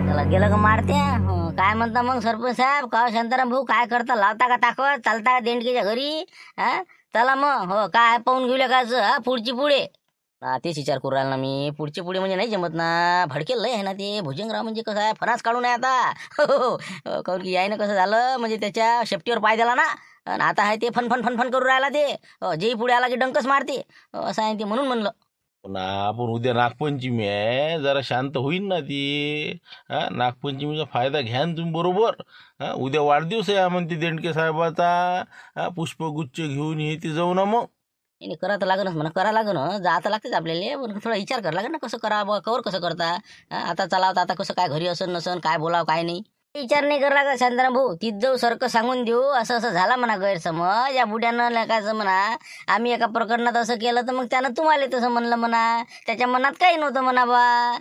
त्याला गेलं का मारत्या. काय म्हणता मग सरपंच साहेब, का शांताराम भाऊ, काय करता, लावता का ताकद, चालता का देंडकीच्या घरी? हा चला मग, हो काय पाहून घेऊया काच, हा पुढची पुढे. तेच विचार करू राहिला ना मी, पुढची पुढे म्हणजे नाही जमत ना, भडकेल लय आहे ना ते भुजंगराव, म्हणजे कसं आहे फणास काढून आहे आता. काऊन की यायनं कसं झालं, म्हणजे त्याच्या शेपटीवर पाय दिला ना, आणि आता आहे ते फन फन फन फन करू राहिला ते. जेही पुढे आला की डंकच मारते. असं आहे ते, म्हणून म्हणलं. ना आपण उद्या नागपंचमी आहे, जरा शांत होईन ना ती. हा नागपंचमीचा फायदा घ्या ना तुम्ही बरोबर. हा उद्या वाढदिवस आहे म्हणते देंडके साहेबाचा. हा पुष्पगुच्छ घेऊन येते जाऊ ना मग. नाही करा तर लागणच म्हणा, करा लागणं, जाता लागतेच आपल्याला, पण थोडा विचार करा लागेल ना कसं करा बा, कवर कसं करता. आता चला, आता कसं काय घरी असन नसन, काय बोलावं काय नाही, विचार नाही करा लागत शांताराम भाऊ. तीच जाऊ सारखं सांगून देऊ, असं असं झाला म्हणा गैरसमज, या बुड्यानं लेकायचं म्हणा, आम्ही एका प्रकरणात असं केलं तर मग त्यानं तुम्हाला तसं म्हणलं म्हणा, त्याच्या मनात काही नव्हतं म्हणा बा.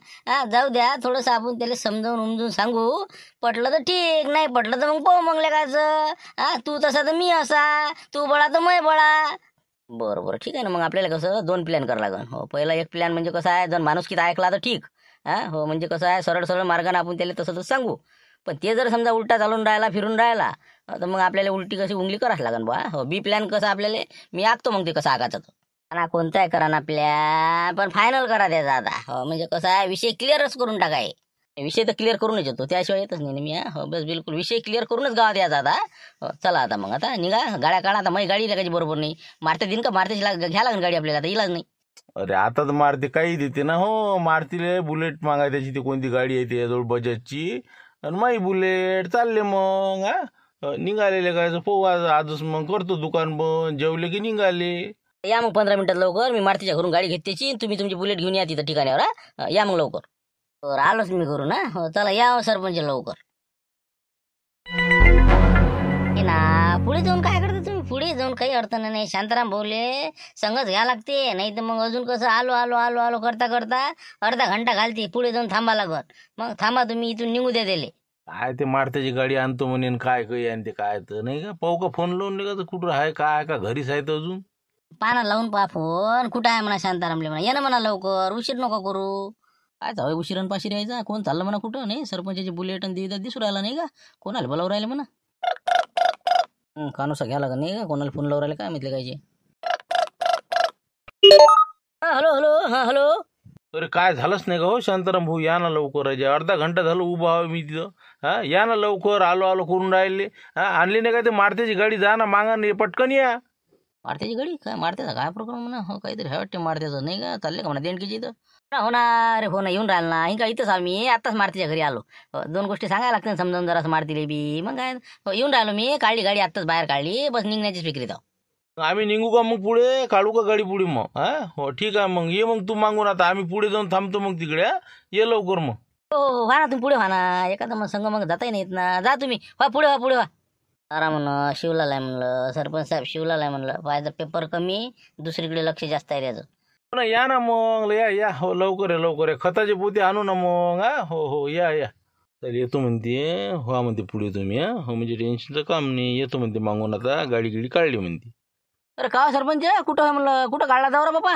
जाऊ द्या, थोडंसं आपण त्याला समजावून उमजून सांगू, पटलं तर ठीक, नाही पटलं तर मग पाहू मग लेकायचं. तू तसा तर मी असा, तू बळा तर मै बळा. बरं बरं ठीक आहे ना, मग आपल्याला कसं दोन प्लॅन करावं लागेल. हो पहिला एक प्लॅन म्हणजे कसं आहे, जर माणूस किती ऐकला तर ठीक. हो म्हणजे कसं आहे, सरळ सरळ मार्गाने आपण त्याला तसं तसं सांगू. पण ते जर समजा उलटा चालून राहिला, फिरून राहिला, तर मग आपल्याला उलटी कशी उंगली करावं लागेल बा. हो बी प्लॅन कसं आपल्याला, मी आखतो मग ते कसं आगायचं ना, कोणता आहे करा ना प्लॅन, पण फायनल करा त्याचा आता. हो म्हणजे कसं आहे, विषय क्लिअरच करून टाकाय. विषय तर क्लिअर करूनच येतो, त्याशिवाय येतच नाही ना मी. हो बस बिलकुल विषय क्लिअर करूनच गावात यायचा आता. हो चला आता मग, आता निघा, गाड्या काढा आता. माझी गाडी लागायची बरोबर नाही, मारते दिन का मारतेच घ्या लागेल गाडी आपल्याला, आता इलाज नाही. अरे आता तर मारते काही देते ना, हो मारतीले बुलेट मागाय त्याची, ती कोणती गाडी आहे त्याजवळ बजाजची, आणि माई बुलेट चालले मग. निघालेले काय पोहू आजच मग करतो दुकान बंद, जेवले की निघाले. या मग 15 मिनिटात लवकर, मी मारतीच्या घरून गाडी घेते त्याची, तुम्ही तुमची बुलेट घेऊन या तिथं ठिकाण्यावर. या मग लवकर. बरं आलोच मी करू ना. हो चला या सरपंच लवकर. हे ना पुढे जाऊन काय करता तुम्ही, पुढे जाऊन काही अडचण नाही. शांताराम भाऊले संगच घ्या लागते, नाही तर मग अजून कसं आलो आलो आलो आलो करता करता अर्धा घंटा घालते, पुढे जाऊन थांबा लागत. मग थांबा तुम्ही, इथून निघू द्या दिले. काय ते मारत्याची गाडी आणतो म्हणे, काय काही आणि ते काय तर नाही का, पाहू का फोन लावून नाही का, तर कुठं आहे काय का घरीच आहे तर अजून. पाना लावून पहा फोन, कुठं आहे म्हणा शांतारामले म्हणा, ये ना म्हणा लवकर, उशीर नको करू. काय जाऊ उशिरण पाशी राहायचा, कोण चाललं म्हणा कुठं नाही, सरपंचाची बुलेट आणि देवीदा दिसू राहिला नाही का, कोणाला बोलावं राहिले म्हणा. कानुसा घ्या लागत नाही का, कोणाला फोन लावून राहिले काय म्हटले कायचे. हॅलो हॅलो, हा हॅलो. अरे काय झालंच नाही का हो शांताराम भाऊ, या ना लवकर, अर्धा घंटा झालं उभा आहे मी तिथं. या ना लवकर, आलो आलो करून राहिले. आणली नाही का ते मारत्याची गाडी, जा ना मागा नाही पटकन या. मारत्याची गाडी, काय मारत्याचा काय प्रॉब्लेम म्हणा, हो काहीतरी आहे वाटते मारत्याचं नाही का, चालले का म्हणा देणकीची इथं. हो ना, अरे हो ना, येऊन राहिला ना, ही का इथंच आम्ही आत्ताच मारतीच्या घरी आलो. दोन गोष्टी सांगायला लागतात समजावून जरा, मारतीले बी मग काय. येऊन राहिलो मी, काढली गाडी आत्ताच बाहेर काढली, बस निघण्याचीच फिक्रीत आहो. आम्ही निघू का मग पुढे, काढू का गाडी पुढे मग? हो ठीक आहे मग, ये मग तू मागून, आता आम्ही पुढे जाऊन थांबतो मग तिकडे. ये लवकर मग. हो हो व्हा ना, तुम्ही पुढे व्हा ना, एखादा मग संघ मग जाताही नाहीत ना, जा तुम्ही, व्हा पुढे व्हा पुढे व्हा. अरा म्हणलं शिवलाल आहे म्हणलं, सरपंच साहेब शिवलाल आहे म्हणलं, पाहायचं पेपर कमी, दुसरीकडे लक्ष जास्त आहे त्याचं. हो ना, या ना मग, या या, हो लवकर आहे लवकर आहे, खताचे पोते आणू ना मग. हो हो या या. चल येतो म्हणते, हो म्हणते पुढे तुम्ही. हो म्हणजे टेन्शनचं काम नाही, येतो म्हणते मागून, आता गाडी गिडी काढली म्हणते. अरे का सरपंच, कुठं आहे म्हणलं, कुठं काढला जाऊ रे बाबा.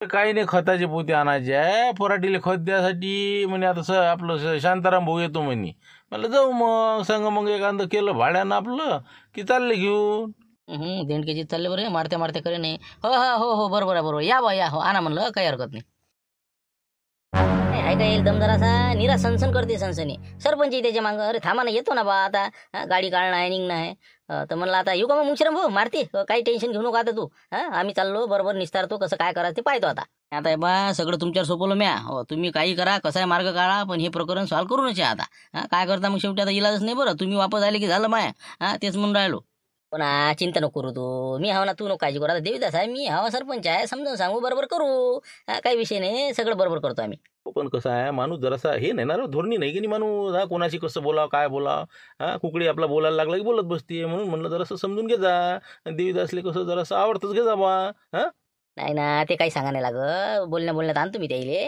काही नाही, खताचे पोते आणायचे आहे पराठीले खत द्यासाठी म्हणे, आता आपलं शांताराम भाऊ येतो म्हणे, म्हणलं जाऊ मग संग, मग एखादं केलं भाड्यानं आपलं की चालले घेऊन. देणकेची चालले बरं, मारत्या मारत्या करे नाही. हो हो हो हो बरोबर आहे बरोबर, या बा या, हो आणा म्हणलं, काही हरकत नाही. आहे का एकदम जरासा निरा सनसन करते सनसनी सरपंच त्याच्या मागं. अरे थांबा ना, येतो ना बा आता, गाडी काढणं आहे निघणं आहे. तर म्हणलं आता येऊ का मग मुंशीराम भाऊ, मारते काही टेन्शन घेऊ नका आता तू. आम्ही चाललो बरोबर, निस्तारतो कसं काय करायचं ते पाहतो आता. आता बा सगळं तुमच्यावर सोपवलं म्या. हो तुम्ही काही करा, कसा आहे मार्ग काढा, पण हे प्रकरण सॉल्व्ह करूनच आहे आता. काय करता मग, शेवटी आता इलाजच नाही. बरं तुम्ही वापस आले की झालं माय, तेच म्हणून राहिलो. हो ना, चिंता नको करू तू, मी हवा ना, तू नको काळजी करू. आता देवीदास आहे, मी हवा सरपंच आहे, समजावून सांगू बरोबर करू. काही विषय नाही, सगळं बरोबर करतो आम्ही. पण कसं आहे, माणूस जरासा हे नाही ना, धोरणी नाही की नाही माणूस. कोणाशी कसं बोलावं काय बोलावं, कुकडी आपला बोलायला लागला की बोलत बसते, म्हणून म्हणलं जरासं समजून घे जा. देवीदासले कसं जरासं आवडतच घे जा बा. नाही ना, ते काही सांगा नाही लागत, बोलण्यात आणतो मी त्याइले.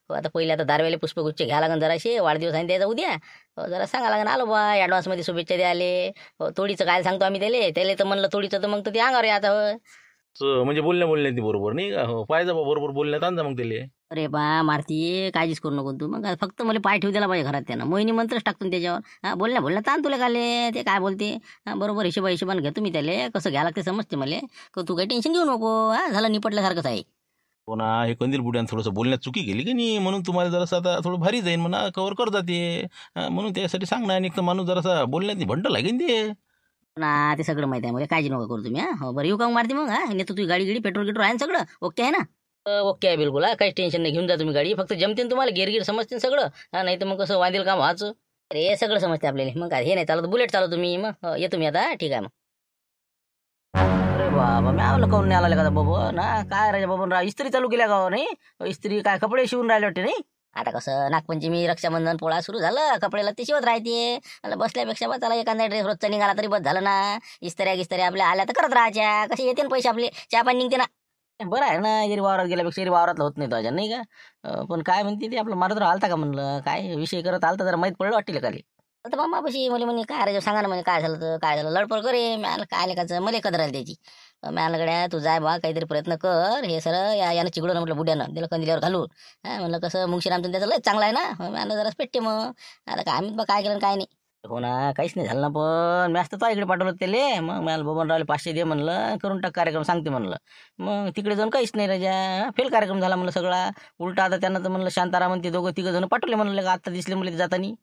हो आता पहिले आता दारवेले पुष्पगुच्छ घ्या लागन जराशे, वाढदिवस आहे त्याचा उद्या. हो जरा सांगा लागन, आलो बा ॲडव्हान्समध्ये शुभेच्छा द्याले. हो तोडीचं काय सांगतो आम्ही त्याले तर म्हणलं तोडीचं, तर मग तर ते अंगावर आता. म्हणजे बोलण्यात बरोबर नाही का? हो, पाहिजे बा बरोबर बोलण्यात आणजा मग त्याले. अरे बा मारती काळजीच करू नको तू. मग फक्त मला पाय ठेवू द्यायला पाहिजे घरात त्यानं. मोहिनी मंत्रच टाकतो ना त्याच्यावर. हा बोलण्यात ताण तुला काले ते काय बोलते. हा बरोबर हिशोबाने घेतो मी त्याले. कसं घ्यायला लागते समजते मला. तू काही टेन्शन घेऊ नको. हा झालं निपटल्यासारखंच आहे. हो ना, हे कंदील बुड्यानं थोडंसं बोलण्यात चुकी केली की नाही, म्हणून तुम्हाला जरासं आता थोडं भारी जाईन म्हणा, कवर कर जाते. म्हणून त्यासाठी सांगणार नाही तर माणूस जरासा बोलण्यात भंड लागेल ते. ना ते सगळं माहिती आहे मला. काळजी नको करू तुम्ही. हा हो बरं येऊ का मग मारती मग. हा नेतो तुझी गाडी पेट्रोल गिट्रोल आहे ना सगळं ओके आहे ना. ओके आहे बिलकुल. हा काहीच टेन्शन नाही. घेऊन जा तुम्ही गाडी. फक्त जमते ना तुम्हाला गिरगिर समजते ना सगळं. हा नाही तर मग कसं वांदेल काम व्हायचं. अरे सगळं समजते आपल्याला. मग काय हे नाही चालत बुलेट चालव तुम्ही. मग येतो मी आता. ठीक आहे मग. अरे बाबा मी आवलं काऊन नाही आला का बाबा ना. काय राजा बाबा इस्त्री चालू केल्या का नाही. इस्त्री काय कपडे शिवून राहिले वाटते नाही. आता कसं नागपंचमी रक्षाबंधन पोळा सुरू झालं. कपडे लत्ते शिवत राहते. मला बसल्यापेक्षा बस त्याला एखादा ड्रेस रोजचा निघाला तरी बस झालं ना. इस्त्र्या आपल्या आल्या तर करत राहायच्या. कसे येते ना पैसे आपले. चहा पाणी निघते ना. बरं आहे ना. जरी वावरात गेल्यापेक्षा जरी वावरातलं होत नाही तो नाही का. पण काय म्हणते ते आपलं मारत आलता का म्हणलं. काय विषय करत आलता जरा माहीत पडलं वाटेल खाली. तर मामापाशी मला म्हणे काय रे सांगा ना म्हणे काय झालं तर काय झालं. लडपड करे मला काय लेखाचं मला कदर राहील त्याची. मला गड्या तू जाय बा काहीतरी प्रयत्न कर. हे सर यानं चिघडून म्हटलं बुड्यानं त्याला कंदिल्यावर घालून. हा म्हणलं कसं मुंगशीरामचं त्याचं लय चांगला आहे ना. मला जरा पेटते मग. आता काय आम्ही बा काय केलं काय नाही. हो ना काहीच नाही झालं ना. पण मी असतं तो इकडे पाठवलं त्याले. मग मला बबनरावले 500 दे म्हणलं. करून टाक कार्यक्रम सांगते म्हणलं. मग तिकडे जाऊन काहीच नाही राजा. फेल कार्यक्रम झाला म्हणलं सगळा. उलटा आता त्यांना तर म्हणलं शांताराम म्हणते दोघं तिघं जण पाठवले म्हणलं. आता दिसले म्हणले जातानी.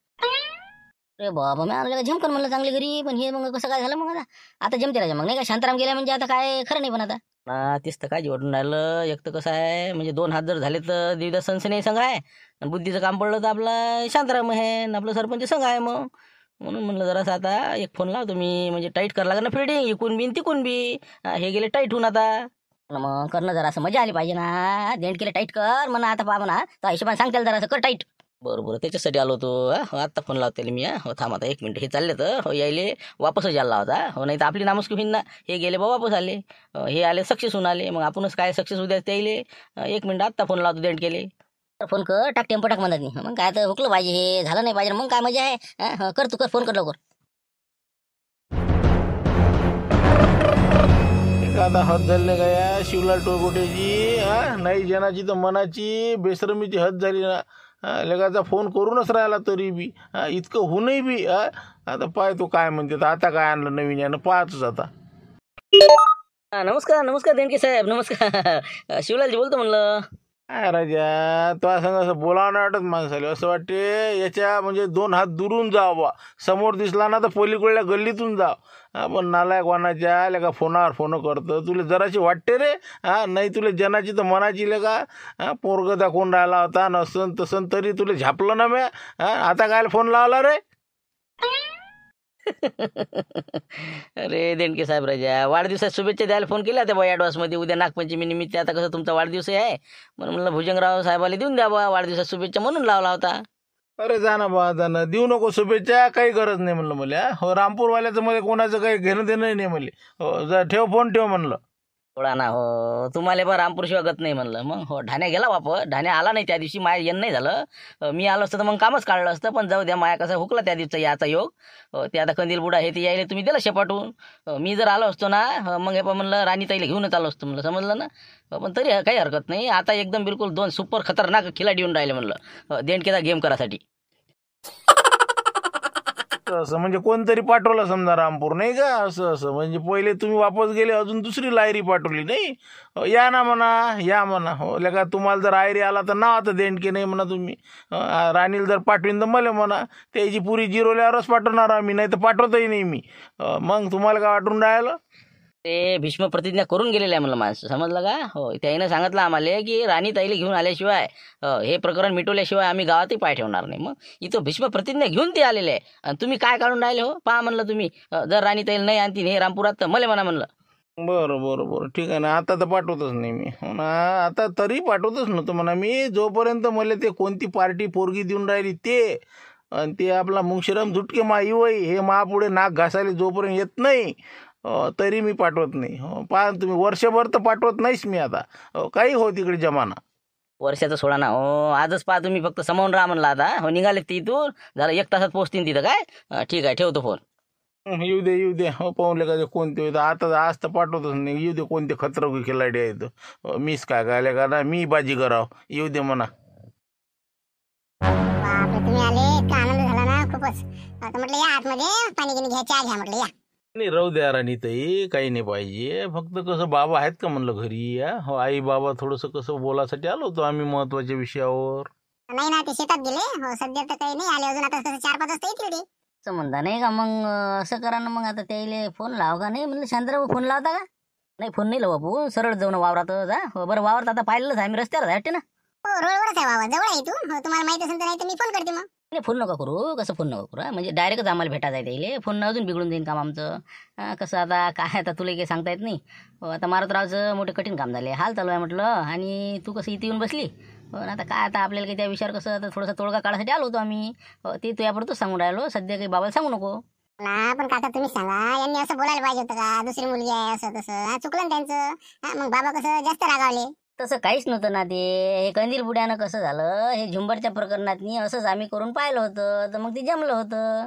अरे बाबा मी आलं झमकन म्हणलं चांगली घरी. पण हे मग कसं काय झालं मग आता जमते राजा. मग नाही का शांताराम गेल्या म्हणजे आता काय खरं नाही पण आता. तेच तर काय जोडून राहिलं. एक तर कसं आहे म्हणजे 2 हात जर झाले तर देवदास सनसने संघ आहे. आणि बुद्धीचं काम पडलं तर आपला शांताराम आहे. आणि आपलं सरपंच संघ आहे मग. म्हणून म्हणलं जरासं आता एक फोन लावतो मी. म्हणजे टाईट करायला लागेल ना फिल्डिंग. इकून बी तिकून बी. हे गेले टाईट होऊन आता. मग करणं जरासं मजा आली पाहिजे ना. देंड केले टाईट कर म्हणा आता पहा म्हणा. तर हिशोबाने सांगते जरासं कर टाईट. बरोबर त्याच्यासाठी आलो होतो. आत्ता फोन लावते मी. हो थांब आता 1 मिनिट. हे चालले तर हो यायले वापसच यायला होता. हो नाही तर आपली नामुष्की होईन ना. हे गेले बा वापस आले. हे आले सक्सेस होऊन आले. मग आपणच काय सक्सेस उद्या त्याले. 1 मिनिट आत्ता फोन लावतो देंड केले. फोन कर टाक टेम्पो टाक म्हणत नाही. मग काय तर हुकलं पाहिजे. हे झालं नाही पाहिजे मग काय मजा आहे. कर तू कर फोन कर लवकर. आता हद झाली का या शिवलाल टोळगोट्याची. नाही जनाची तर मनाची बेसरमीची हद झाली ना. लेकाचा फोन करूनच राहिला तरी बी इतकं होऊनही बी आता पाय तो काय म्हणते. आता काय आणलं नवीन यानं पाहतच आता. नमस्कार देणके साहेब नमस्कार. शिवलालजी बोलतो म्हणलं. काय राजा तो सांग असं बोलावं नाही वाटत माणसाला. असं वाटते याच्या म्हणजे 2 हात दुरून जाव बा. समोर दिसला ना तर पलीकडल्या गल्लीतून जाव. पण नालायक वानाच्या लेका फोनावर फोन करतं. तुला जराशी वाटते रे. नाही तुला जनाची तर मनाची लेका. पोरग दाखवून राहिला होता नसन तसन तरी तुला झापलं ना म्या. आता काय फोन लावला रे. अरे देणके साहेब राजा वाढदिवसात शुभेच्छा द्यायला फोन केला त्या बा ॲडव्हान्समध्ये. उद्या नागपंचमी निमित्त आता कसं तुमचा वाढदिवस आहे. म्हणून म्हणलं भुजंगराव साहेबाला देऊन द्या बा वाढदिवसात शुभेच्छा म्हणून लावला होता. अरे जा ना बा जा ना. देऊ नको शुभेच्छा. काही गरज नाही म्हणलं मला. हो रामपूरवाल्याचं मध्ये कोणाचं काही घेणं देणं नाही म्हणले. हो जा ठेव फोन ठेव म्हणलं. थोडा ना हो तुम्हाला पण रामपूरशिवाय गत नाही म्हणलं. मग हो ढाण्या गेला वापर. ढाण्या आला नाही त्या दिवशी. माया येणं नाही झालं. मी आलो असतं तर मग कामच काढलं असतं. पण जाऊ द्या माया कसं हुकला त्या दिवसा याचा योग. ते आता कंदील बुडा हे ते यायले तुम्ही दिलं शेपाटून. मी जर आलो असतो ना मग हे पण म्हणलं राणीताईला घेऊनच आलो असतो म्हणलं. समजलं ना. पण तरी काही हरकत नाही. आता एकदम बिलकुल 2 सुपर खतरनाक खिलाडी येऊन राहिले म्हणलं देणकेचा गेम करासाठी. असं म्हणजे कोणतरी पाठवलं समजा रामपूर नाही का. असं म्हणजे पहिले तुम्ही वापस गेले अजून दुसरी लायरी पाठवली नाही. या ना म्हणा या म्हणा. हो लेका तुम्हाला जर आयरी आला तर नाव आता देणके नाही म्हणा तुम्ही. राणीला जर पाठवीन तर मला म्हणा. त्याची पुरी जिरोल्यावरच पाठवणार आम्ही. नाही तर पाठवतही नाही मी. मग तुम्हाला काय वाटून राहिलं. ते भीष्म प्रतिज्ञा करून गेलेलं आहे म्हणलं माणसं. समजलं का. हो त्यानं सांगितलं आम्हाला की राणीताईला घेऊन आल्याशिवाय हे प्रकरण मिटवल्याशिवाय आम्ही गावातही पाय ठेवणार नाही. मग इथं भीष्म प्रतिज्ञा घेऊन ते आलेले आहे. आणि तुम्ही काय काढून राहिले हो. पहा म्हणलं तुम्ही जर राणीताईला नाही आणतील हे रामपुरात तर मला म्हणा म्हणलं. बरं ठीक आहे ना. आता तर पाठवतच नाही मी. हो ना. आता तरी पाठवतच नव्हतं म्हणा मी. जोपर्यंत मला ते कोणती पार्टी पोरगी देऊन राहिली ते आणि ते आपला मुंगशीराम झुटके वय हे महापुढे नाक घासायला जोपर्यंत येत नाही तरी मी पाठवत नाही. हो पहा तुम्ही वर्षभर तर पाठवत नाहीच मी आता. काही हो तिकडे जमाना. वर्षाचं सोडा ना हो. आजच पहा तुम्ही फक्त समावून राहा म्हणलं आता. हो निघाले तिथून झालं 1 तासात पोहोचतील तिथं काय. ठीक आहे ठेवतो फोन. येऊ दे येऊ दे. हो पाहून का ते कोणते होते आता आज तर पाठवतच नाही. येऊ दे कोणते खतरनाक खिलाडी आहेत. मीच काय गायले का ना मी बाजी कराव. येऊ दे म्हणा. बापरे, तुम्ही आले, इतका आनंद झाला ना खूपच. आता म्हटलं या आतमध्ये पाणी गिनी घ्या, चहा घ्या म्हटलं या. नाही राहू द्या राणीताई, काही नाही पाहिजे. फक्त कसं बाबा आहेत का म्हणलं घरी. हो आई बाबा थोडंसं कसं बोलासाठी आलो होतो आम्ही महत्वाच्या विषयावर. नाही ना, ते शेतात गेले. हो सध्या तर काही नाही आले अजून. आता कसं 4-5 वाजता येतील ते. असं म्हणता नाही का मग? असं करा ना मग, आता त्याला फोन लाव का नाही म्हणलं. शांतराव फोन लावता का? नाही फोन नाही लावू बापू, सरळ जाऊन वावरात जा. हो बरं, वावरात आता पाहिलंच आहे मी, रस्त्यावर आहे ना. हो रोडवरच आहे बाबा, जवळ आहे इथून. हो तुम्हाला माहित असेल तर, नाही तर मी फोन करते मग. नाही फोन नका करू. कसं फोन नका करू म्हणजे डायरेक्टच आम्हाला भेटा जायचं येईल. फोन अजून बिघडून जाईन काम आमचं. कसं आता काय, आता तुला काही सांगता येत नाही. हो आता मारुतरावचं मोठे कठीण काम झाले, हाल चालू आहे म्हटलं. आणि तू कसं इथे येऊन बसली. हो आता काय, आता आपल्याला काही त्या विषयावर कसं आता थोडंसं तोडगा काढायसाठी आलो होतो आम्ही. ते तुझ्यापुरतच सांगून राहिलो, सध्या काही बाबाला सांगू नको. ना पण काका तुम्ही सांगा, यांनी असं बोलायला पाहिजे होतं का? दुसरी मुलगी आहे असं तसं. चुकलं ना त्यांचं. मग बाबा कसं जास्त रागावले. तसं काहीच नव्हतं ना. ते हे कंदील बुड्यानं कसं झालं, हे झुंबरच्या प्रकरणात असंच आम्ही करून पाहिलं होतं, तर मग ते जमलं होतं.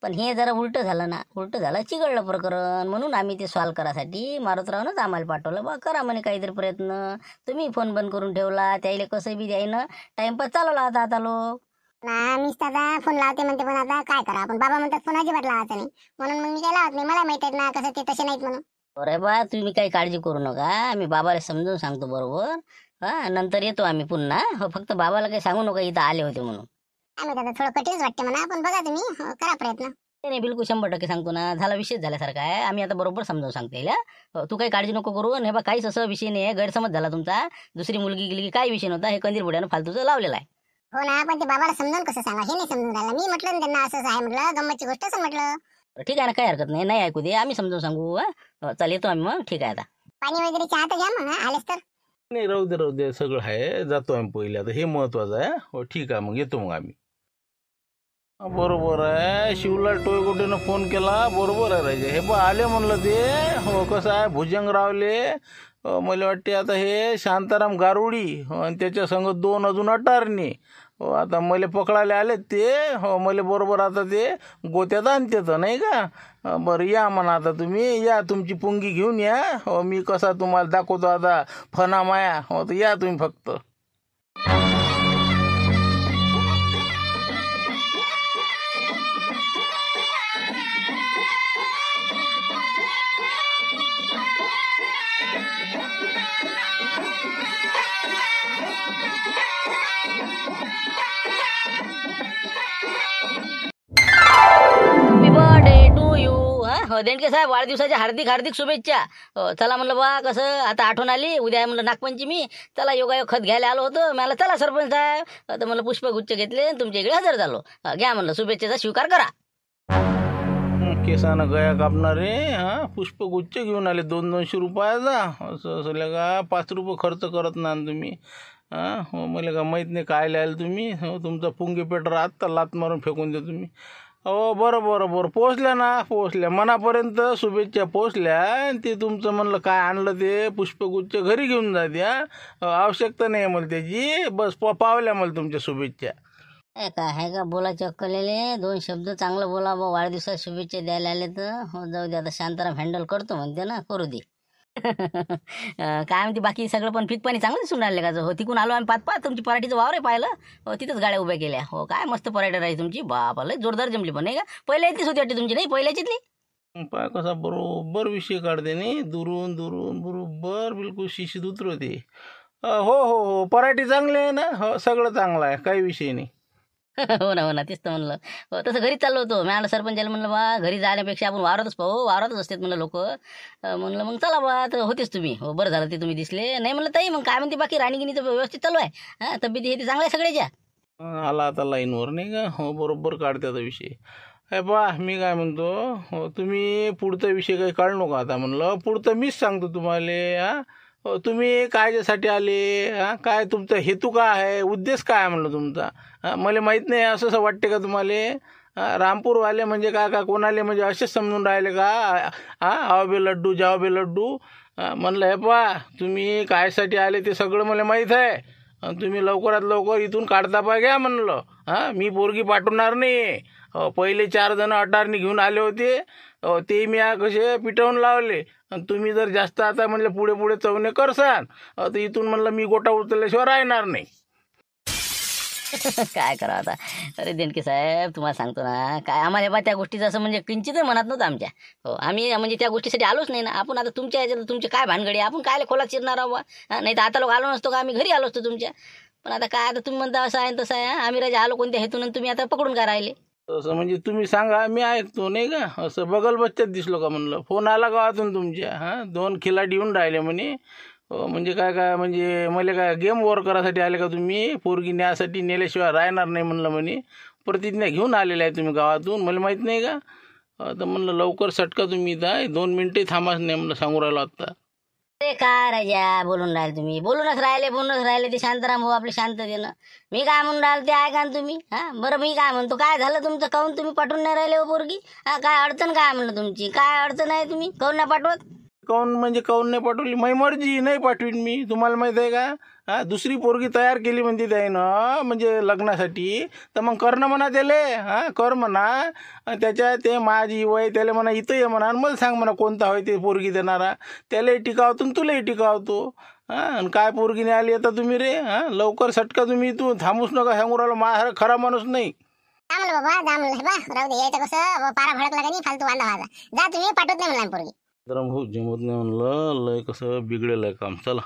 पण हे जरा उलटं झालं ना, उलटं झालं, चिघळलं प्रकरण. म्हणून आम्ही ते सॉल्व करायसाठी मारुतरावनंच आम्हाला पाठवलं. बा करा म्हणे काहीतरी प्रयत्न. तुम्ही फोन बंद करून ठेवला, त्याला कसं बी द्यायनं टाइमपास चालवला होता आता लोक. ना मीच दादा फोन लावते म्हणते, पण आता काय करा आपण. बाबा म्हणतात फोन अजिबात लावायचा नाही, म्हणून मग मी काय लावत नाही. मला माहित आहे ना कसं ते तसे नाहीत म्हणून. अरे बा तुम्ही काही काळजी करू नका, आम्ही बाबाला समजून सांगतो बरोबर. नंतर येतो आम्ही पुन्हा. हो फक्त बाबाला काही सांगू नका इथं आले होते म्हणून. आम्ही दादा थोडं कठीणच वाटते म्हणा, पण बघा तुम्ही. हो, करा प्रयत्न. नाही नाही, बिलकुल 100% सांगतो ना. झाला विषय झाल्यासारखा आहे. आम्ही आता बरोबर समजावून सांगता येईल. तू काही काळजी नको करू. आणि हे बा काहीच असं विषय नाही आहे, गैरसमज झाला तुमचा. दुसरी मुलगी गेली की काही विषय नव्हता. हे कंदील बुड्यानं फालतूचं लावलेला आहे. हो ना, पण ते बाबाला समजावून कसं सांगा, हे नाही समजून राहिलं. मी म्हटलं ना त्यांना असंच आहे म्हटलं, गंमतची गोष्ट असं म्हटलं. ठीक आहे ना, काही हरकत नाही. नाही ऐकू दे, आम्ही समजावून सांगू. चल येतो आम्ही मग. ठीक आहे आता. पाणी वगैरे चहा तर घ्या मग, आलेच तर. नाही राहू दे राहू दे, सगळं आहे. जातो आम्ही पहिले, आता हे महत्वाचं आहे. हो ठीक आहे, मग येतो मग आम्ही. बरोबर आहे, शिवलाल टोयगोटेनं फोन केला. बरोबर आहे राजे, हे बा आले म्हणलं ते. हो कसं आहे, भुजंगरावले मला वाटते आता हे शांताराम गारुडी. आणि त्याच्या संग 2 अजून अटारणी. हो आता मला पकडायला आलेत ते. हो मला बरोबर आता ते गोत्यात आणते तर नाही का. बरं या म्हणा, आता तुम्ही या, तुमची पुंगी घेऊन या. हो मी कसा तुम्हाला दाखवतो आता फना माया. हो तर या तुम्ही फक्त. Happy birthday to you. हो देणके साहेब, वाढदिवसाच्या हार्दिक हार्दिक शुभेच्छा. चला म्हणलं बा, कसं आता आठवण आली, उद्या म्हणलं नागपंचमी. चला योगायोग खत घ्यायला आलो होतो. मला चला सरपंच साहेब. तर म्हणलं पुष्पगुच्छ घेतले, तुमच्या इकडे हजर झालो. घ्या म्हणलं, शुभेच्छेचा स्वीकार करा. केसानं गया कापणारे. पुष्पगुच्छ घेऊन आले 200-200 रुपयाचा. असं असं का 5 रुपये खर्च करत ना तुम्ही. हो मला का माहीत नाही काय लिहायला तुम्ही. हो तुमचा पुंगी पेटर आत्ता लात मारून फेकून द्या तुम्ही. हो बरं बरं बरं, पोचल्या ना, पोचल्या मनापर्यंत. शुभेच्छा पोचल्या. ते तुमचं म्हणलं काय आणलं ते पुष्पगुच्छ घरी घेऊन जा द्या. आवश्यकता नाही आहे मला त्याची. बस पावल्या मला तुमच्या शुभेच्छा. काय आहे का बोलायचे अक्कलेले? 2 शब्द चांगलं बोला बा. वाढदिवसात शुभेच्छा द्यायला आले तर. हो जाऊ दे, आता शांताराम हँडल करतो म्हणते ना, करू दे. काय म्हणते बाकी सगळं? पण पीक पाणी चांगलं दिसून राहिले का? हो तिकून आलो आम्ही 5 तुमची पराठीचं वावर आहे पाहिलं. हो तिथंच गाड्या उभ्या केल्या. हो काय मस्त पराठी आहे तुमची. बापाला जोरदार जमली पण नाही का? पहिल्या इथलीच होती वाटते तुमची, नाही पहिल्याचीतली. पाय कसा बरोबर विषय काढते नाही, दुरून दुरून बरोबर बिलकुल शिशीत उतरवते. हो हो हो, पराठी चांगली आहे ना. हो सगळं चांगलं आहे, काही विषय नाही. हो ना, हो ना, तेच तर म्हणलं. हो तसं घरीच चाललो होतो. मी आलं सरपंचाला म्हणलं बा, घरी जाण्यापेक्षा आपण वावरातच पाहू, वावरातच असतात म्हणलं लोक. म्हणलं मग चला बा, तर होतेच तुम्ही. हो बरं झालं ते तुम्ही दिसले. नाही म्हणलं ताई, मग काय म्हणते बाकी राणीगिनीचं व्यवस्थित चालू आहे? तब्येती हे ते चांगल्या सगळ्याच्या? आला आता लाईनवर नाही का. हो बरोबर काढते आता विषय. हे बा मी काय म्हणतो, हो तुम्ही पुढचा विषय काही काढू नका आता. म्हणलं पुढचं मीच सांगतो तुम्हाला. तुम्ही कायच्यासाठी आले? काय तुमचा हेतू काय आहे, उद्देश काय आहे म्हणलं तुमचा? मला माहीत नाही असं असं वाटते का तुम्हाला? रामपूरवाले म्हणजे काय कोणाले म्हणजे असेच समजून राहिले का? आव बे लड्डू जाव बे लड्डू. म्हणलं हे पा, तुम्ही कायसाठी आले ते सगळं मला माहीत आहे. आणि तुम्ही लवकरात लवकर इथून काढता पा घ्या म्हणलं. हां, मी पोरगी पाठवणार नाही. पहिले 4 जण अटारणी घेऊन आले होते, ते मी कसे पिटवून लावले. आणि तुम्ही जर जास्त आता म्हणलं पुढे पुढे चवणे करसान तर इथून म्हणलं मी गोटा उचलल्याशिवाय राहणार नाही. काय करा आता. अरे देणके साहेब, तुम्हाला सांगतो ना, काय आम्हाला बा त्या गोष्टीचं असं म्हणजे किंचितही मनात नव्हतं आमच्या. हो, आम्ही म्हणजे त्या गोष्टीसाठी आलोच नाही ना. आपण आता तुमच्या ह्याच्यात तुमचे काय भानगडी, आपण काय खोलात शिरणार आहोत. नाही तर आता लोक आलो नसतो का, आम्ही घरी आलो असतो तुमच्या. पण आता काय, आता तुम्ही म्हणता असं आहे तसं आहे. आम्ही राजा आलो कोणत्या हेतून आणि तुम्ही आता पकडून काय राहिले. तसं म्हणजे तुम्ही सांगा, मी ऐकतो नाही का. असं बगल बच्च्यात दिसलो का म्हणलं. फोन आला गावातून तुमच्या. 2 खिलाडी येऊन राहिले म्हणे. म्हणजे काय काय म्हणजे मला काय गेम ओव्हर करायसाठी आले का तुम्ही, पोरगी न्यासाठी नेल्याशिवाय राहणार नाही म्हणलं म्हणे. प्रतिज्ञा घेऊन आलेले आहे तुम्ही गावातून, मला माहीत नाही का. तर म्हणलं लवकर सटका तुम्ही इथं. 2 मिनिटे थांबाच नाही म्हणलं, सांगू राहिलो आत्ता. अरे काय राजा बोलून राहिले तुम्ही, बोलूनच राहिले ते शांताराम भाऊ आपले शांततेनं. मी काय म्हणून राहिले ते ऐका ना तुम्ही. बरं मी काय म्हणतो, काय झालं तुमचं, काहून तुम्ही पाठवून नाही राहिले हो पोरगी. काय अडचण काय म्हणलं तुमची, काय अडचण आहे, तुम्ही काहून नाही पाठवत. काऊन म्हणजे काऊन नाही पाठवली, माझी मर्जी, नाही पाठवीन मी. तुम्हाला माहीत आहे का. दुसरी पोरगी तयार केली म्हणते त्यानं म्हणजे लग्नासाठी, तर मग करणं म्हणा त्याले. कर म्हणा. त्याच्या ते माझी वय त्याला म्हणा इथं ये म्हणा, मला सांग म्हणा कोणता होय ते पोरगी देणारा. त्यालाही टिकावतो आणि तुलाही टिकावतो. आणि काय पोरगीने आली आता तुम्ही रे. लवकर सटका तुम्ही, तू थांबूच नका, सांगू राहिलो. माझा खरा माणूस नाही. जा म्हणलं बाबा, जा म्हणलं बा, राहू दे. यायचं कसं पारा भडकला का नाही, फालतू वांदा व्हायचा. जा तुम्ही, पाठवत नाही म्हणलं पोरगी. भाऊ जमत नाही म्हणलं, लय कसं बिघडेल आहे काम. चला.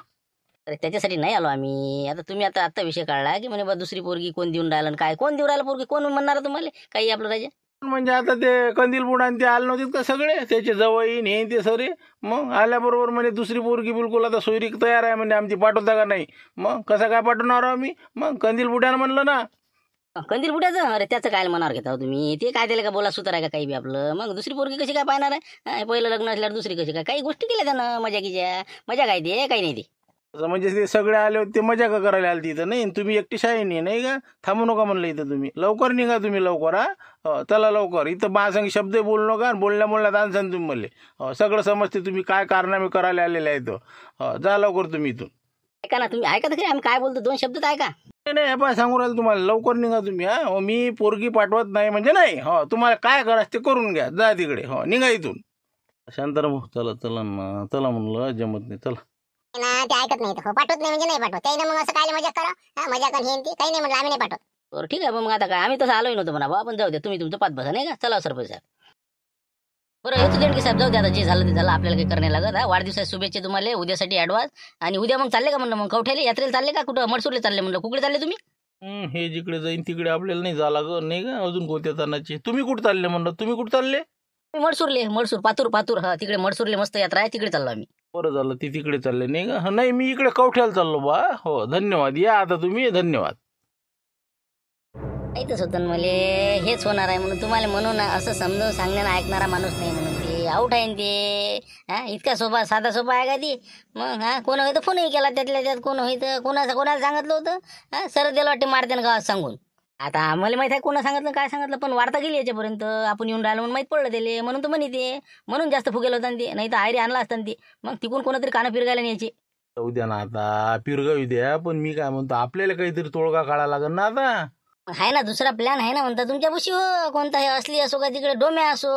अरे त्याच्यासाठी नाही आलो आम्ही. आता तुम्ही आता विषय काढला की म्हणे बा दुसरी पोरगी कोण देऊन राहिलं, काय कोण देऊन राहिलं पोरगी, कोण म्हणणार तुम्हाला काही आपलं राजा. म्हणजे आता ते कंदील बुडान ते आले नव्हते का सगळे, त्याचे जवळीन हे ते सरे. मग आल्याबरोबर म्हणजे दुसरी पोरगी बिलकुल आता सोयरीक तयार आहे म्हणजे आमची, पाठवता का नाही. मग कसं काय पाठवणार आम्ही. मग कंदील बुड्यानं म्हणलं ना. कंदील बुड्याचं, अरे त्याचं काय मनावर घेता तुम्ही, ते काय त्याला का बोला सुतार आहे का काही बी आपलं. मग दुसरी पोरगी कशी काय पाहणार आहे. पहिलं लग्न असल्यावर दुसरी कशी काय, काही गोष्टी केल्या त्यानं मजा मजा काय ते काही नाही ते. असं म्हणजे ते सगळे आले होते, ते मजा का करायला आली तिथं. नाही तुम्ही एकटी शाळेने नाही का, थांबू नका म्हणलं इथं तुम्ही. लवकर निघा तुम्ही लवकर. चला लवकर. इथं माझ्यासंग शब्द बोलू नका, बोलण्यात आणसान तुम्ही म्हणले. सगळं समजते तुम्ही काय कारनामे करायला आलेले आहेत. जा लवकर तुम्ही इथून. ऐका ना तुम्ही, ऐका तर खरी आम्ही काय बोलतो, 2 शब्द तर ऐका. नाही हे पाय सांगू राहिलं तुम्हाला, लवकर निघा तुम्ही. मी पोरगी पाठवत नाही म्हणजे नाही. तुम्हाला काय करायचं ते करून घ्या, जा तिकडे. निघा इथून. शांताराम चला चला ना, चला म्हणलं, जमत नाही, चला ना ते ऐकत नाही, पाठवत नाही म्हणजे नाही पाठवत. त्याने मग असं काय मजा करा, मजा कर हे ते काही नाही म्हणलं, आम्ही नाही पाठवत. बरं ठीक आहे. मग आता काय, आम्ही तसं आलोय नव्हतं म्हणा बा, आपण जाऊ द्या, तुम्ही तुमचं पाच बसा नाही का. चला सरपंच साहेब. बरं येतो देणके साहेब, जाऊ द्या आता, जे झालं ते झालं, आपल्याला काही करणे लागत. वाढदिवसाच्या शुभेच्छा तुम्हाला उद्यासाठी ॲडव्हान्स. आणि उद्या मग चालले का म्हणलं, मग कवठ्याला यात्रेला चालले का, कुठं मडसूरला चालले म्हणलं, कुठे चालले तुम्ही. हे जिकडे जाईन तिकडे आपल्याला नाही झाला ग, नाही का. अजून कोणत्या तानाचे तुम्ही कुठं चालले म्हणलं, तुम्ही कुठं चालले. मडसूर पातूर तिकडे मडसूरले मस्त यात्रा आहे, तिकडे चाललो आम्ही. बरं झालं ती तिकडे चालले नाही का. नाही मी इकडे कवठ्याला चाललो बा. हो धन्यवाद, या आता तुम्ही, धन्यवाद. माहीतच होतं मला हेच होणार आहे म्हणून, तुम्हाला म्हणून असं समजून सांगण्यानं ऐकणारा माणूस नाही म्हणून ते आऊट आहे ते. इतका सोपा साधा सोपा आहे का ती. मग कोण होतं फोनही केला त्यातल्या त्यात, कोण होतं कोणाला सांगितलं होतं. सर दिलं वाटते मारते ना गावात सांगून. आता आम्हाला माहित आहे कोणा सांगितलं काय सांगितलं, पण वार्ता गेली याच्यापर्यंत, आपण येऊन राहिलो म्हणून माहीत पडलं त्याला, म्हणून तर म्हणे ते, म्हणून जास्त फुगेल होता ते, नाही तर आयरी आणला असताना ते. मग तिकून कोणातरी कानं फिरगायला न्यायची. जाऊ द्या ना आता, पिरगावी द्या. पण मी काय म्हणतो, आपल्याला काहीतरी तोडगा काढायला लागेल ना आता. आहे ना दुसरा प्लॅन आहे ना म्हणता तुमच्या बुशी. हो कोणता हे असली असो का तिकडे डोम्या असो.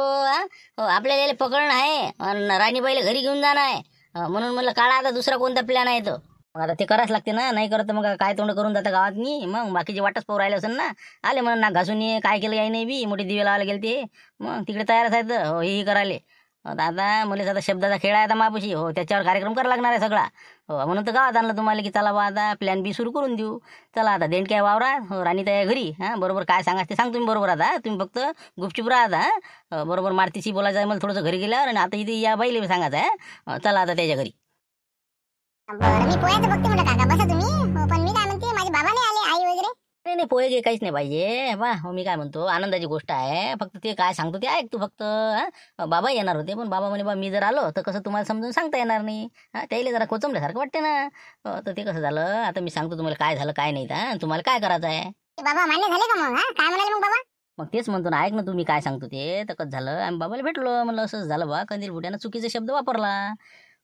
आपल्याला याला पकडणं आहे आणि राणीबाईला घरी घेऊन जाणं आहे. म्हणून म्हणलं काढा आता दुसरा कोणता प्लॅन आहे तो. मग आता ते करायच लागते ना, नाही करत मग काय तोंड करून जातं गावात मी. मग बाकीचे वाटच पाहू राहिले असेल ना, आले म्हणून ना घासून ये, काय केलं याय नाही बी, मोठी दिवे लावायला गेले ते. मग तिकडे तयारच आहेत हे करायले. आता मला आता शब्दाचा खेळ आहे आता मापुशी. हो त्याच्यावर कार्यक्रम करायला लागणार आहे सगळा. हो म्हणून तर गावात आणलं तुम्हाला की चला बा आता प्लॅन बी सुरू करून देऊ. चला आता देणक्या वावरा. हो राणी त्या घरी. बरोबर काय सांगायचं ते सांग तुम्ही बरोबर. आता तुम्ही फक्त गुपचूप राहा. बरोबर मारतीशी बोलायचं आहे मला थोडंसं घरी गेल्यावर. आणि आता इथे या बाईला सांगायचं आहे. चला आता त्याच्या घरी. बरं मी पोह्याचं बघते म्हणलं काका, बसा तुम्ही. पण मी काय म्हणते, माझे बाबा नाही आले, आई वगैरे. नाही पोहे गे काहीच नाही पाहिजे बा. हो मी काय म्हणतो, आनंदाची गोष्ट आहे. फक्त ते काय सांगतो ते ऐक तू फक्त. बाबा येणार होते, पण बाबा म्हणे बा मी जर आलो तर कसं तुम्हाला समजून सांगता येणार नाही. त्याला जरा कोचमल्यासारखं वाटते ना. तर ते कसं झालं, आता मी सांगतो तुम्हाला काय झालं काय नाही. तुम्हाला काय करायचं आहे. बाबा मान्य झाले का मग, काय म्हणाले मग बाबा. मग तेच म्हणतो ना, ऐक ना तुम्ही काय सांगतो ते. तर कसं झालं, आम्ही बाबाला भेटलो, म्हणलं असंच झालं बा, कंदील बुट्यानं चुकीचा शब्द वापरला.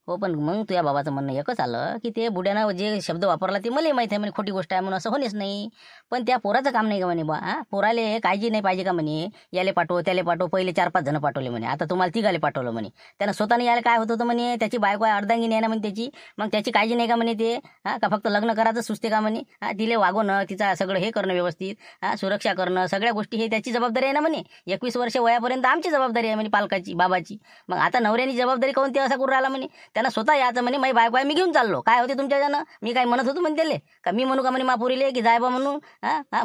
हो पण मग तुझ्या बाबाचं म्हणणं एकच आलं की ते बुड्यानं जे शब्द वापरला ते मलाही माहिती आहे म्हणे खोटी गोष्ट आहे म्हणून असं होणेच नाही. पण त्या पोराचं काम नाही का म्हणे बा पोराले काळजी नाही पाहिजे का म्हणे याले पाठव त्याले पाठव पहिले 4-5 जण पाठवले म्हणे आता तुम्हाला तिघाले पाठवलं म्हणे त्यानं स्वतःने यायला काय होत होतं म्हणे त्याची बायको आहे अर्धांगिनी आहे ना म्हणे त्याची मग त्याची काळजी नाही का म्हणे ते का फक्त लग्न करायचं सुचते का म्हणे तिले वागवणं तिचा सगळं हे करणं व्यवस्थित सुरक्षा करणं सगळ्या गोष्टी हे त्याची जबाबदारी आहे ना म्हणे 21 वर्ष वयापर्यंत आमची जबाबदारी आहे म्हणे पालकाची बाबाची. मग आता नवऱ्यानी जबाबदारी कोणती असं करून राहिला म्हणे त्यांना स्वतः यायचं म्हणे माझी बायको आहे मी घेऊन चाललो काय होते तुमच्याच्यानं मी काय म्हणत होतो म्हणे त्याले का मी म्हणू का म्हणे मापुरीले की जाय बा म्हणून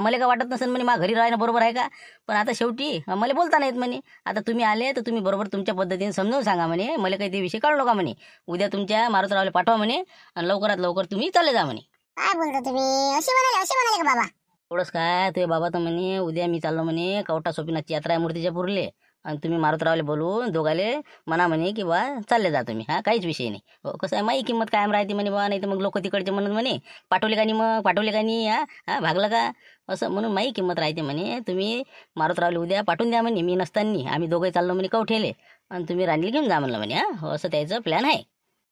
मला काय वाटत नसेल म्हणे मा घरी राहणं बरोबर आहे का. पण आता शेवटी मला बोलता नाहीत म्हणे आता तुम्ही आले तर तुम्ही बरोबर तुमच्या पद्धतीने समजावून सांगा म्हणे मला काही ते विषय कळू नका म्हणे उद्या तुमच्या मारुतरावला पाठवा म्हणे आणि लवकरात लवकर तुम्ही चालले जा म्हणे. काय बोलतो तुम्ही असे म्हणाले का बाबा. थोडंच काय तुझे बाबा तर म्हणे उद्या मी चाललो म्हणे कवटा सोपीनाथची यात्रा आहे मूर्तीच्या पुरले आणि तुम्ही मारुतरावले बोलून दोघाले म्हणा म्हणे की बा चालले जा तुम्ही काहीच विषय नाही. हो कसं आहे माही किंमत कायम राहते म्हणे बा नाही तर मग लोक तिकडचे म्हणत म्हणे पाठवले का नाही मग पाठवले का नाही भागलं का असं म्हणून माही किंमत राहते म्हणे तुम्ही मारुतरावले उद्या पाठवून द्या म्हणे मी नसताना आम्ही दोघे चाललो म्हणे कवठेले आणि तुम्ही राणीला घेऊन जा म्हणलं म्हणे हो असं त्याचं प्लॅन आहे.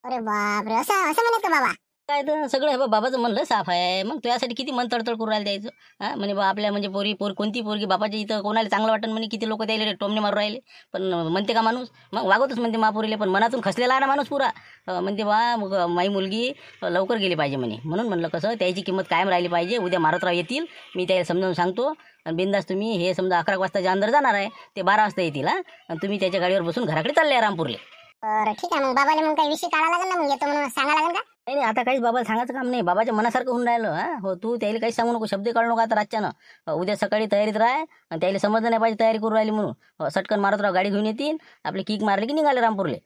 अरे बापरे असं म्हणत का बाबा. काय तर सगळं हे बाबाचं म्हणलं साफ आहे मग तुझ्यासाठी किती मन तडतड करू राहिलं द्यायचं म्हणे बा आपल्या म्हणजे कोणती पोरगी बापाच्या इथं कोणाला चांगलं वाटतं म्हणे किती लोक त्याला टोमणे मारू राहिले पण म्हणते का माणूस मग वागवतच म्हणते महापुरीले पण मनातून खसलेला आहे ना माणूस पुरा म्हणते बा मग माई मुलगी लवकर गेली पाहिजे म्हणे म्हणून म्हणलं कसं त्याची किंमत कायम राहिली पाहिजे उद्या मारुतराव येतील मी त्याला समजावून सांगतो आणि बिंदास तुम्ही हे समजा 11 वाजताच्या अंदर जाणार आहे ते 12 वाजता येतील आणि तुम्ही त्याच्या गाडीवर बसून घराकडे चालले रामपूरले. बरं ठीक आहे मग बाबाला मग काही विषय काढा लागेल ना मग येतो म्हणून सांगा लागेल का. नाही आता काहीच बाबाला सांगायचं काम नाही बाबाच्या मनासारखं होऊन राहिलं हो तू त्याला काहीच सांगू नको शब्द काढू नको आता रातच्यानं उद्या सकाळी तयारीत राह आणि त्याला समजलं नाही पाहिजे तयारी करू राहिली म्हणून सटकन मारुतराव गाडी घेऊन येतील आपले किक मारले की निघाले रामपूरले.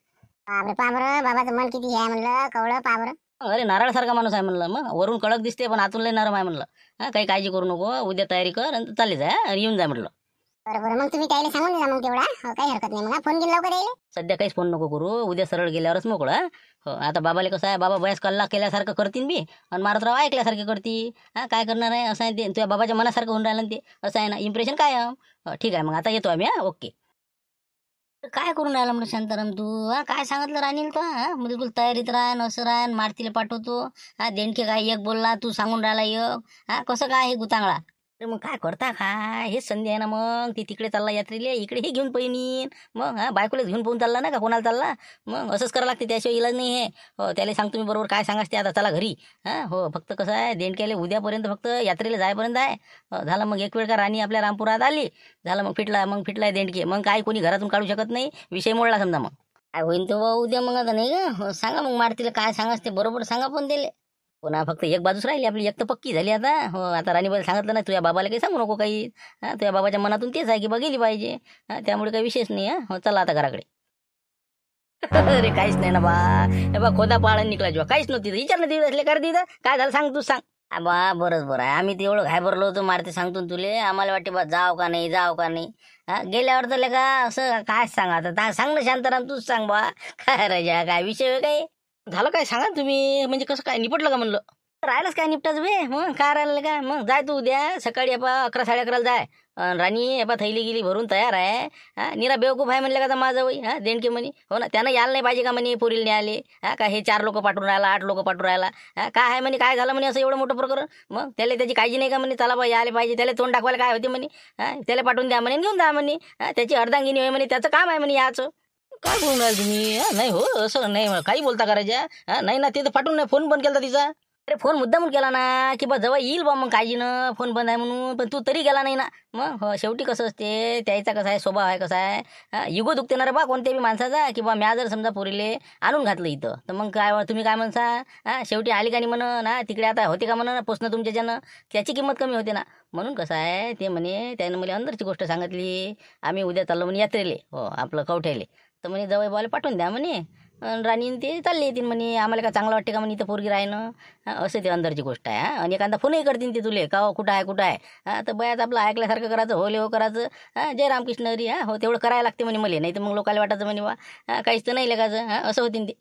बापरे पाबर बाबाचं मन किती आहे म्हणलं कवळं पाबर. अरे नारळसारखा माणूस आहे म्हणलं मग वरून कडक दिसते पण आतून लय नरम आहे म्हणलं काही काळजी करू नको उद्या तयारी कर आणि चालले जाय येऊन जाय म्हटलं. बरं मग तुम्ही त्याला सांगून द्या मग तेवढा काही हरकत नाही मग फोन केला लवकर येईल. सध्या काहीच फोन नको करू उद्या सरळ गेल्यावरच मोकळं हो आता बाबाले कसं आहे बाबा बयास कल्ला केल्यासारखं करतील बी आणि मारुतराव ऐकल्यासारखे करतील काय करणार आहे असं आहे ते तुझ्या बाबाच्या मनासारखं होऊन राहिलं ते असं आहे ना इम्प्रेशन काय ठीक आहे मग आता येतो आम्ही ओके. काय करून राहिला म्हणलं शांताराम तू काय सांगितलं राणील तो म्हणजे तुला तयारीत राह असं राह मारतीला पाठवतो देणके काय एक बोलला तू सांगून राहिला एक कसं काय हे गुतांगळा. अरे मग काय करता काय हेच संधी आहे ना मग ती तिकडे चालला यात्रेला इकडे हे घेऊन पहिनीन मग बायकोलाच घेऊन पोहून चालला ना का कोणाला चालला मग असंच करावं लागते त्याशिवाय इलाज नाही हे हो त्याला सांगतो मी बरोबर काय सांगाच ते आता चला घरी हो फक्त कसं आहे देणक्याला उद्यापर्यंत फक्त यात्रेला जायपर्यंत आहे झालं मग एक वेळ का राणी आपल्या रामपुरात आली झालं मग फिटलाय देणके मग काय कोणी घरातून काढू शकत नाही विषय मोडला समजा मग काय होईन तो उद्या मग आता नाही का सांगा मग मारतीला काय सांगाच ते बरोबर सांगा पण दिले पुन्हा फक्त एक बाजूच राहिली आपली एक तर पक्की झाली आता हो आता राणीबाई सांगितलं ना तुझ्या बाबाला काही सांगू नको काही तुझ्या बाबाच्या मनातून तेच आहे की बा गेली पाहिजे त्यामुळे काही विशेष नाही हो चला आता घराकडे. अरे काहीच नाही ना बा हे बा खोदा पाळा निघला जेव्हा काहीच नव्हती विचार नाही असले कर दिलं काय झालं सांग तू सांग बा बरं आहे आम्ही तेवढं घाबरलो होतो मारते सांगतो तुले आम्हाला वाटते बा जाव का नाही गेल्यावर तर का असं काय सांगा आता सांग ना शांताराम तूच सांग बा काय राजा काय विषय काय झालं काय सांगा तुम्ही म्हणजे कसं काय निपटलं का म्हणलं राहिलंच काय निपटाच बे मग काय राहिलं का मग जाय तू उद्या सकाळी 11-11:30 जाय राणी थैली गेली भरून तयार आहे निरा बेवकूफ आहे म्हणलं का माझं वय देणके म्हणे हो ना त्यानं यायला नाही पाहिजे का म्हणे पोरीला नाही आले का हे 4 लोक पाठवून राहिला 8 लोक पाठवून राहिला काय आहे म्हणे काय झालं म्हणे असं एवढं मोठं प्रकरण मग त्याला त्याची काळजी नाही का म्हणे चला बा यायला पाहिजे त्याला तोंड दाखवायला काय होते म्हणे त्याला पाठवून द्या म्हणे घेऊन जा म्हणे त्याची अर्धांगिनी होय म्हणे त्याचं काम आहे म्हणे याचं काय बोलून राहिल तुम्ही नाही हो असं नाही काही बोलता करायच्या नाही ना ते तर पाठवून नाही फोन बंद केला तिचा अरे फोन मुद्दामून केला ना की बा जवळ येईल बा मग काळजीनं फोन बंद आहे म्हणून पण तू तरी गेला नाही ना मग हो शेवटी कसं असते त्याचा कसा आहे स्वभाव आहे कसा आहे युगो दुखते ना रे बा कोणत्या बी माणसाचा की बा म्या जर समजा पोरीले आणून घातलं इथं तर मग काय तुम्ही काय म्हणसा शेवटी आली का नाही म्हणा तिकडे आता होते का म्हणा पोचणं तुमच्याच्यानं त्याची किंमत कमी होते ना म्हणून कसं आहे ते म्हणे त्यानं मला अंदरची गोष्ट सांगितली आम्ही उद्या चाललो म्हणे यात्रेले हो आपलं कवठ्याले तर म्हणे जवळ बाला पाठवून द्या म्हणे राणी ते चालले येतील म्हणे आम्हाला काय चांगलं वाटते का म्हणे इथं पोरगी राहणं असं ते अंदरची गोष्ट आहे आणि एखादा फोनही करतील ते तुले का कुठं आहे तर बयात आपलं ऐकल्यासारखं करायचं हो करायचं जय रामकृष्ण हरी हो तेवढं करायला लागते म्हणे मला नाही तर मग लोकांना वाटायचं म्हणे बा काहीच तर नाही लेखाचं असं होतीन ते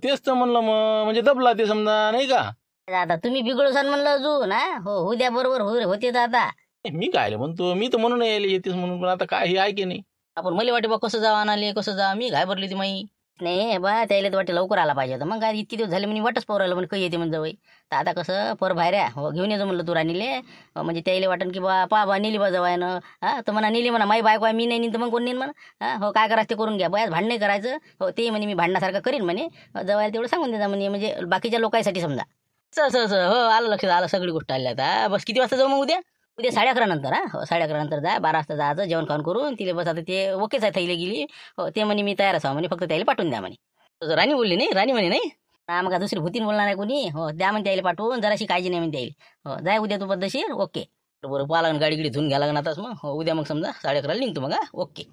तेच तर म्हणलं मग म्हणजे दबला ते समजा नाही का आता तुम्ही बिघडोसान म्हणलं अजून हो उद्या बरोबर होते तर आता मी काय म्हणतो मी तर म्हणून यायला येतेस म्हणून पण आता काय हे आहे की नाही आपण मला वाटे बा कसं जावं आणाले कसं जावं मी घाबरली ती माई नाही बा त्याला तर वाटते लवकर आला पाहिजे होता. मग काय इतके दिवस झाले म्हणे वाटच पाहू राहिलं म्हणे काही येते म्हणजे जवळ. तर आता कसं पर बाहेर आहे हो घेऊन येतो म्हणलं तू राणीले. म्हणजे त्याला वाटन की बा नेली बा जवायनं. तर म्हणा नेली म्हणा माई बायको आहे मी नाही नेईन तर मग कोण नेईन म्हणा. हो काय करायचं ते करून घ्या बयाच भांडण नाही करायचं. हो ते म्हणे मी भांडण्यासारखं करीन म्हणे. जवायला तेवढं सांगून देता म्हणे म्हणजे बाकीच्या लोकांसाठी समजा. असं हो आलं लक्षात आलं सगळी गोष्ट आली आता. बस किती वाजता जाऊ मग उद्या 11:30 नंतर. हो 11:30 नंतर जा 12 वाजता जायचं जेवण खाऊन करून तिला बस आता ते ओकेच आहे थैले गेली. हो ते म्हणे मी तयार असावं म्हणे फक्त त्याला पाठवून द्या म्हणे. राणी बोलली नाही राणी म्हणे नाही मग दुसरी भूतीन बोलणार नाही कोणी. हो द्या म्हणे त्याला पाठवून जराशी काळजी नाही म्हणे त्याला. हो जाय उद्या तू पद्धतशीर ओके. बरोबर पाहा लागून गाडी गिडी धुवून घ्या लागणार आताच मग. हो उद्या मग समजा 11:30 निघतो मग. ओके.